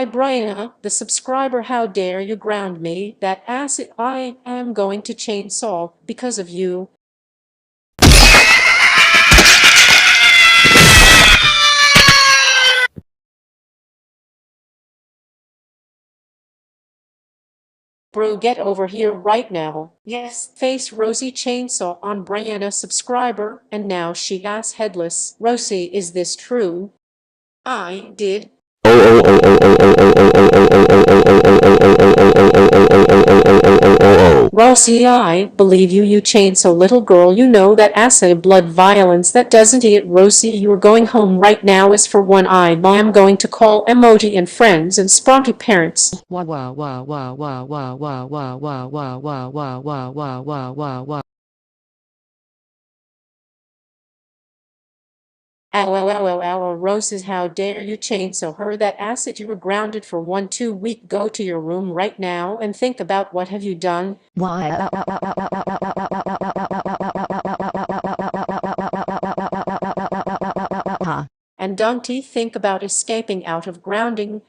Hi Brianna, the subscriber, how dare you ground me? That acid, I am going to chainsaw because of you. Bro, get over here right now. Yes, face Rosie chainsaw on Brianna subscriber, and now she ass headless. Rosie, is this true? I did. Rosie, I believe you, you chainsaw little girl. You know that acid blood violence that doesn't it, Rosie. You're going home right now is for one eye. I'm going to call emoji and friends and spunky parents. Ow, Roses, how dare you chainsaw her? That acid, you were grounded for 1 2 week. Go to your room right now and think about what have you done. And don't you think about escaping out of grounding.